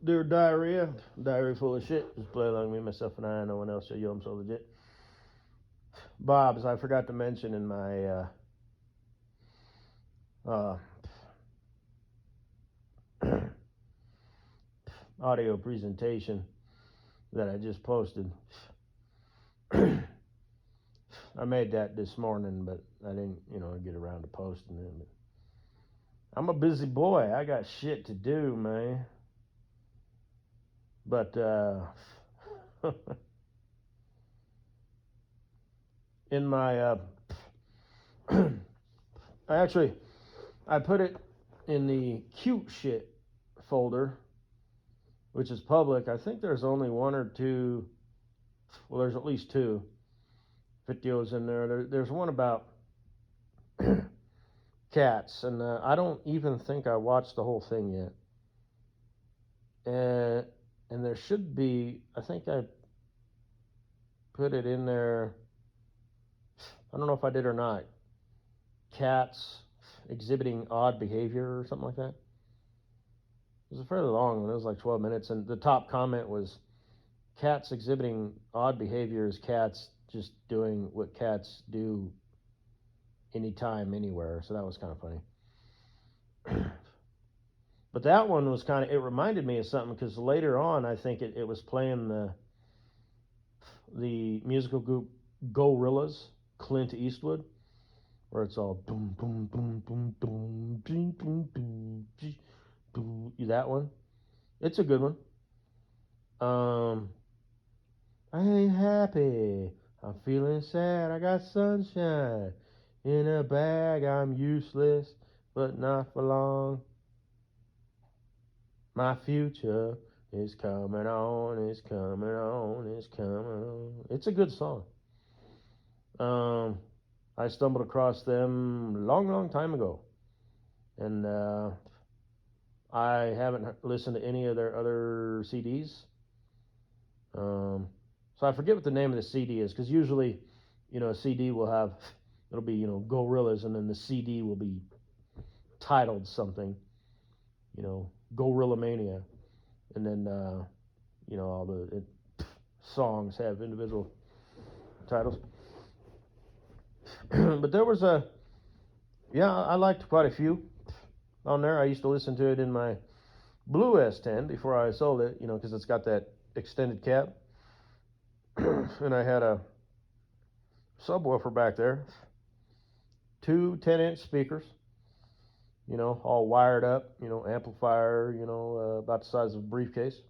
Dear diarrhea, diarrhea full of shit. Just play along me, myself, and I. No one else. Yo, I'm so legit. Bob's, I forgot to mention in my audio presentation that I just posted. I made that this morning, but I didn't, get around to posting it. But I'm a busy boy. I got shit to do, man. But in my I put it in the cute shit folder, which is public. I think there's only one or two. Well, there's at least two videos in there. There's one about cats, and I don't even think I watched the whole thing yet. And there should be, I think I put it in there. I don't know if I did or not. Cats exhibiting odd behavior or something like that. It was fairly long one. It was like 12 minutes, and the top comment was, cats exhibiting odd behaviors, cats just doing what cats do anytime, anywhere. So that was kind of funny. But that one was kind of, it reminded me of something, because later on, I think it was playing the musical group Gorillaz, Clint Eastwood, where it's all boom, boom, boom, boom, boom, boom, boom, boom, boom. That one. It's a good one. I ain't happy. I'm feeling sad. I got sunshine in a bag. I'm useless, but not for long. My future is coming on. It's coming on. It's coming on. It's a good song. I stumbled across them a long, long time ago, and I haven't listened to any of their other CDs. So I forget what the name of the CD is, because usually, a CD will have, it'll be, Gorillaz, and then the CD will be titled something, Gorilla Mania, and then, all the songs have individual titles. But there was I liked quite a few on there. I used to listen to it in my blue S10 before I sold it, because it's got that extended cab. And I had a subwoofer back there, two 10-inch speakers, all wired up, amplifier, about the size of a briefcase.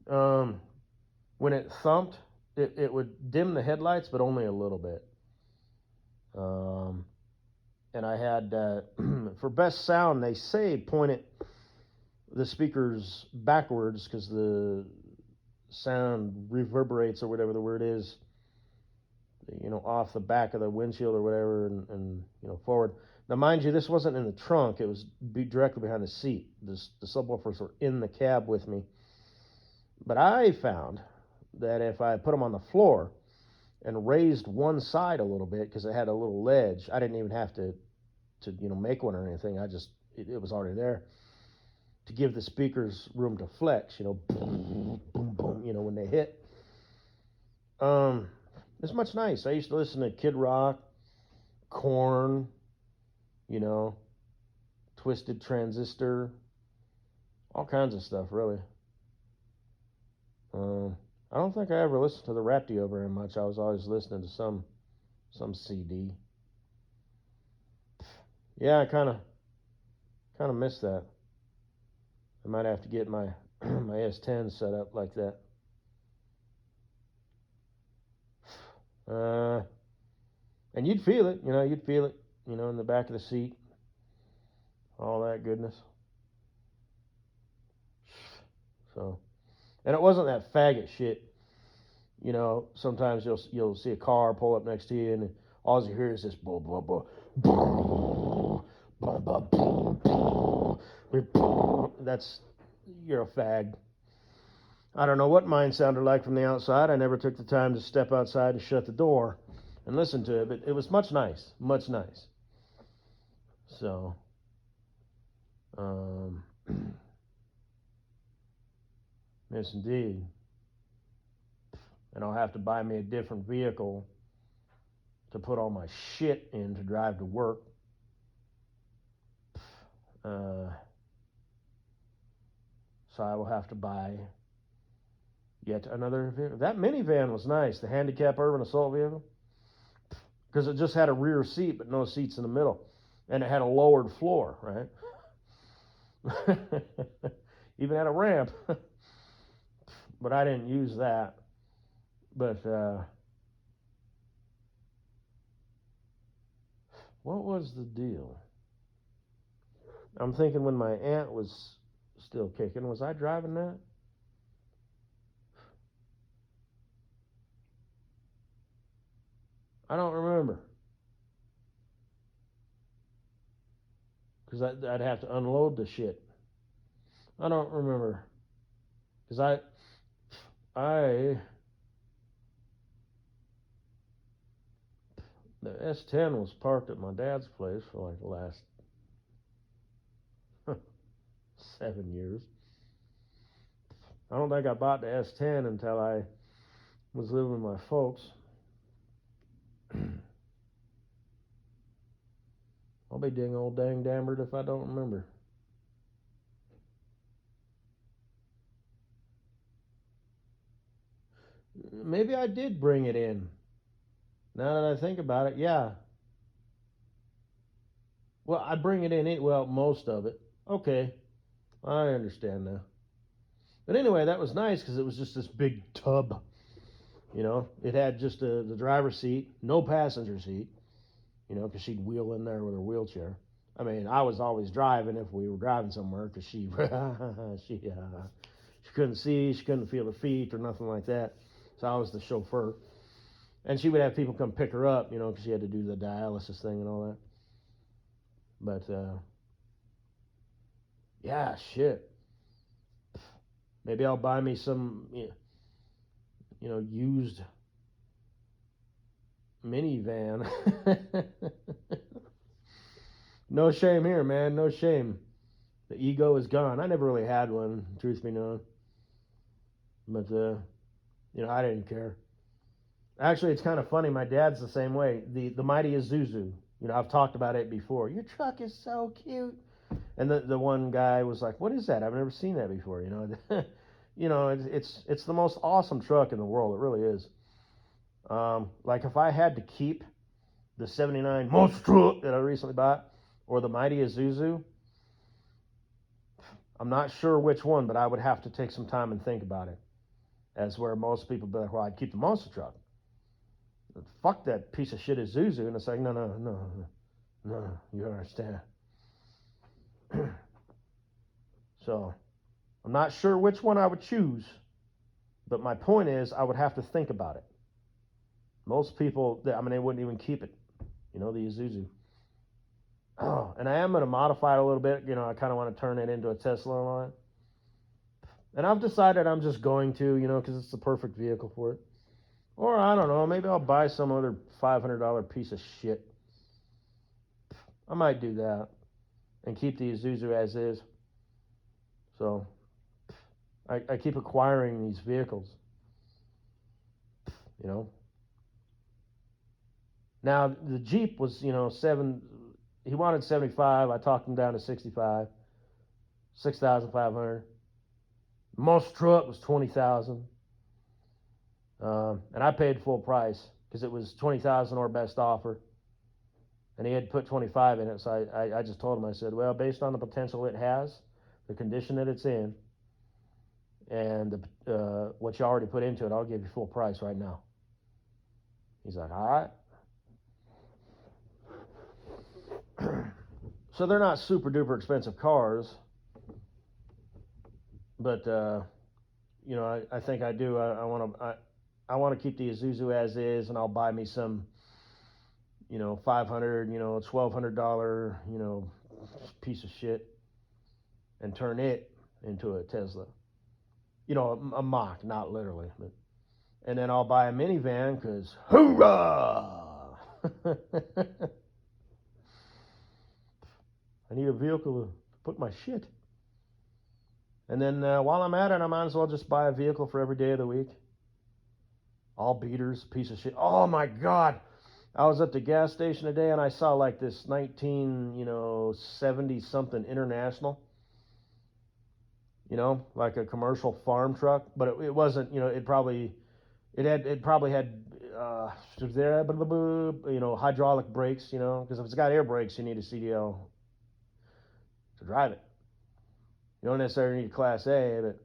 When it thumped, it would dim the headlights, but only a little bit. And I had, for best sound, they say point the speakers backwards, because the sound reverberates, or whatever the word is, off the back of the windshield or whatever, and forward. Now, mind you, this wasn't in the trunk. It was directly behind the seat. The subwoofers were in the cab with me. But I found that if I put them on the floor and raised one side a little bit, because it had a little ledge, I didn't even have to make one or anything. It was already there, to give the speakers room to flex, boom, boom, boom, when they hit. It's much nice. I used to listen to Kid Rock, Korn, Twisted Transistor, all kinds of stuff, really. I don't think I ever listened to the radio very much. I was always listening to some CD. Yeah, I kind of miss that. I might have to get my my S10 set up like that. And you'd feel it, in the back of the seat, all that goodness. So, and it wasn't that faggot shit. Sometimes you'll see a car pull up next to you, and all you hear is this blah blah blah, blah blah blah blah blah. That's, you're a fag. I don't know what mine sounded like from the outside. I never took the time to step outside and shut the door and listen to it, but it was much nice. So, Yes, indeed. And I'll have to buy me a different vehicle to put all my shit in to drive to work. So I will have to buy yet another vehicle. That minivan was nice, the handicap urban assault vehicle, because it just had a rear seat but no seats in the middle, and it had a lowered floor, right? Even had a ramp. But I didn't use that. But what was the deal? I'm thinking when my aunt was still kicking, was I driving that? I don't remember. Because I'd have to unload the shit. I don't remember. Because the S10 was parked at my dad's place for like the last 7 years. I don't think I bought the S10 until I was living with my folks. I'll be dang old dang damned if I don't remember. Maybe I did bring it in. Now that I think about it, yeah. Well, I bring it in, well, most of it. Okay, I understand now. But anyway, that was nice because it was just this big tub. You know, it had just the driver's seat, no passenger seat, you know, because she'd wheel in there with her wheelchair. I mean, I was always driving if we were driving somewhere because she couldn't see, she couldn't feel her feet or nothing like that. So I was the chauffeur. And she would have people come pick her up, you know, because she had to do the dialysis thing and all that. But, yeah, shit. Maybe I'll buy me some, you know, used minivan. No shame here, man. No shame. The ego is gone. I never really had one, truth be known. But, you know, I didn't care. Actually, it's kind of funny. My dad's the same way. The mighty Isuzu. You know, I've talked about it before. Your truck is so cute. And the one guy was like, "What is that? I've never seen that before." You know, you know, it's the most awesome truck in the world. It really is. Like if I had to keep the '79 monster truck that I recently bought or the mighty Isuzu, I'm not sure which one, but I would have to take some time and think about it. As where most people be like, "Well, I'd keep the monster truck." Fuck that piece of shit Isuzu, and it's like, no, you understand. So, I'm not sure which one I would choose, but my point is, I would have to think about it. Most people, I mean, they wouldn't even keep it, you know, the Isuzu. Oh, and I am going to modify it a little bit. You know, I kind of want to turn it into a Tesla and all that. And I've decided I'm just going to, you know, because it's the perfect vehicle for it. Or I don't know, maybe I'll buy some other $500 piece of shit. I might do that and keep the Isuzu as is. So I keep acquiring these vehicles, you know. Now the Jeep was, you know, he wanted 75. I talked him down to 65, 6,500. Most truck was 20,000. And I paid full price because it was 20,000 or best offer. And he had put 25 in it, so I just told him, I said, well, based on the potential it has, the condition that it's in, and what you already put into it, I'll give you full price right now. He's like, all right. So they're not super duper expensive cars, but you know, I think I do. I want to keep the Isuzu as is, and I'll buy me some, you know, $500, you know, $1,200, you know, piece of shit, and turn it into a Tesla. You know, a Mach, not literally, but. And then I'll buy a minivan because hoorah! I need a vehicle to put my shit. And then while I'm at it, I might as well just buy a vehicle for every day of the week. All beaters, piece of shit. Oh my God. I was at the gas station today and I saw like this 1970 something International, like a commercial farm truck, but it wasn't, it probably had hydraulic brakes, because if it's got air brakes, you need a CDL to drive it. You don't necessarily need a Class A, but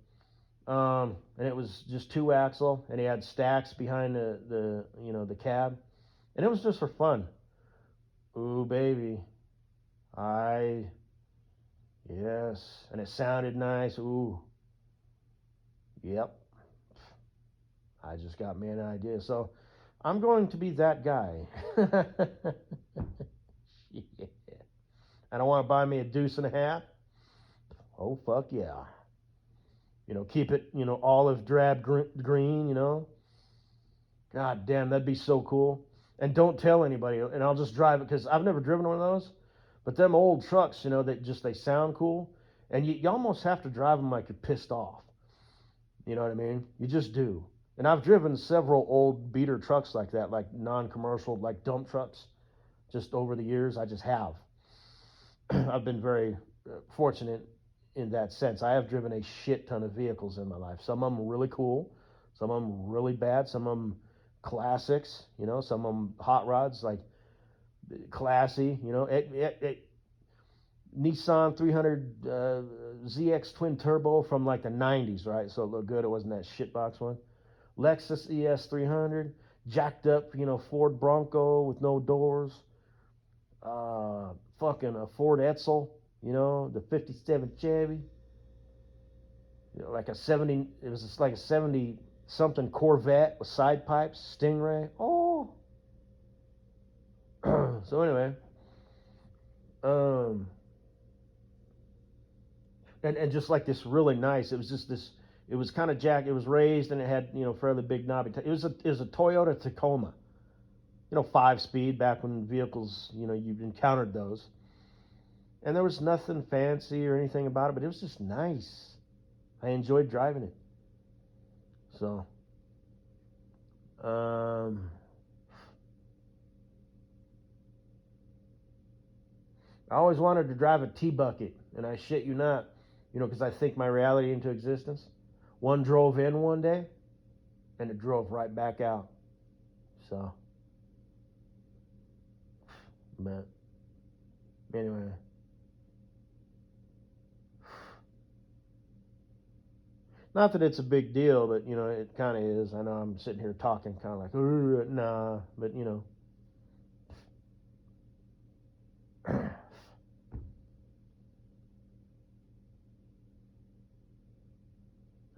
and it was just 2-axle, and he had stacks behind the cab, and it was just for fun. Ooh, baby, yes, and it sounded nice. Ooh, yep. I just got me an idea, so I'm going to be that guy. Yeah. And I want to buy me a deuce and a half. Oh, fuck yeah. Keep it, olive drab green, God damn, that'd be so cool. And don't tell anybody, and I'll just drive it, because I've never driven one of those. But them old trucks, they sound cool. And you almost have to drive them like you're pissed off. You know what I mean? You just do. And I've driven several old beater trucks like that, like non-commercial, like dump trucks, just over the years. I just have. I've been very fortunate in that sense. I have driven a shit ton of vehicles in my life. Some of them really cool, some of them really bad, some of them classics, some of them hot rods, like classy, Nissan 300 ZX twin turbo from like the 90s, right? So it looked good. It wasn't that shitbox one. Lexus ES 300, jacked up, Ford Bronco with no doors. Fucking a Ford Edsel, the 57 Chevy. Like a 70, it was just like a 70 something Corvette with side pipes, Stingray. Oh. So anyway, and just like this really nice, it was just this, it was kind of jacked, it was raised, and it had, fairly big knobby. It was a Toyota Tacoma, 5-speed, back when vehicles, you encountered those. And there was nothing fancy or anything about it, but it was just nice. I enjoyed driving it. So, I always wanted to drive a T-bucket, and I shit you not, because I think my reality into existence. One drove in one day, and it drove right back out. So, but anyway. Not that it's a big deal, but, it kind of is. I know I'm sitting here talking kind of like, nah, but,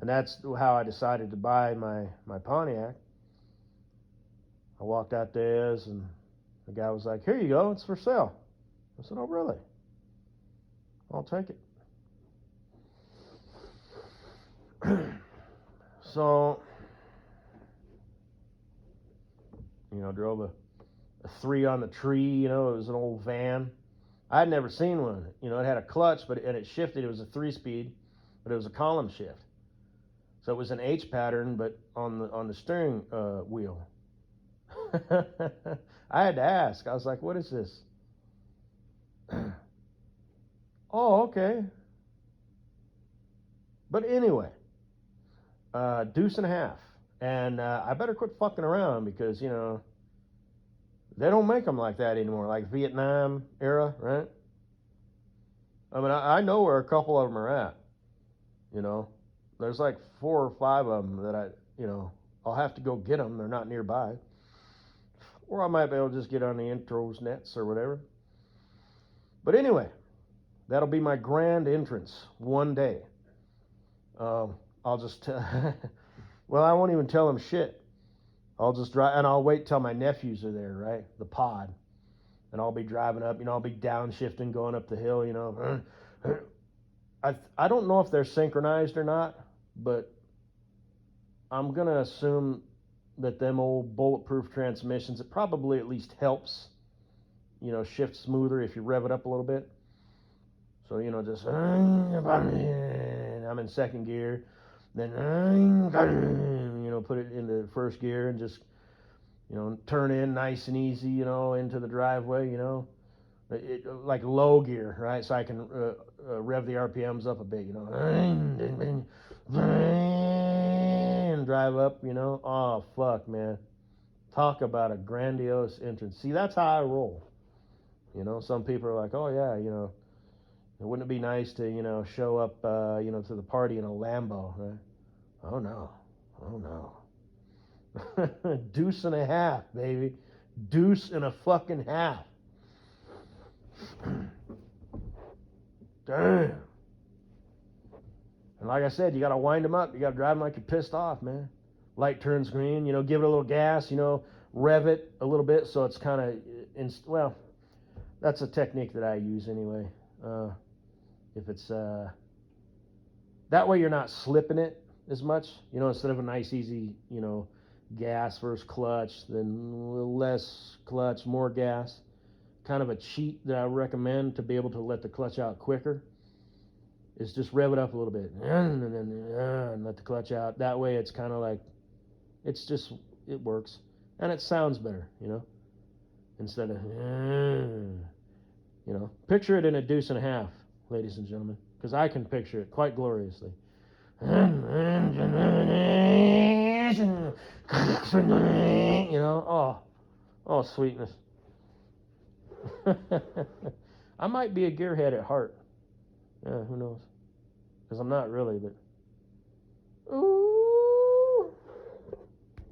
And that's how I decided to buy my Pontiac. I walked out there, and the guy was like, "Here you go, it's for sale." I said, "Oh, really? I'll take it." So, drove a 3 on the tree, it was an old van. I had never seen one. It had a clutch, and it shifted. It was a 3-speed, but it was a column shift. So it was an H pattern, but on the steering wheel. I had to ask. I was like, "What is this?" Oh, okay. But anyway, deuce and a half. And I better quit fucking around, because, they don't make them like that anymore, like Vietnam era, right? I mean, I know where a couple of them are at, There's like 4 or 5 of them that I'll have to go get them. They're not nearby. Or I might be able to just get on the intros nets or whatever. But anyway, that'll be my grand entrance one day. I'll just, well, I won't even tell them shit. I'll just drive, and I'll wait till my nephews are there, right? The pod. And I'll be driving up, I'll be downshifting, going up the hill, I don't know if they're synchronized or not, but I'm going to assume that them old bulletproof transmissions, it probably at least helps, shift smoother if you rev it up a little bit. So, just, I'm in second gear. Then, put it into first gear and just, turn in nice and easy, into the driveway, like low gear, right? So I can rev the RPMs up a bit, and drive up, Oh, fuck, man. Talk about a grandiose entrance. See, that's how I roll. Some people are like, oh, yeah, wouldn't it be nice to, show up, to the party in a Lambo, right? Oh, no. Oh, no. Deuce and a half, baby. Deuce and a fucking half. Damn. And like I said, you got to wind them up. You got to drive them like you're pissed off, man. Light turns green, give it a little gas, rev it a little bit so it's kind of, well, that's a technique that I use anyway. If it's, that way you're not slipping it as much, instead of a nice, easy, gas versus clutch, then a little less clutch, more gas. Kind of a cheat that I recommend to be able to let the clutch out quicker is just rev it up a little bit and let the clutch out. That way it's kind of like, it works. And it sounds better, instead of, picture it in a deuce and a half, ladies and gentlemen, because I can picture it quite gloriously. Oh, sweetness. I might be a gearhead at heart. Yeah, who knows? Because I'm not really, but. Ooh.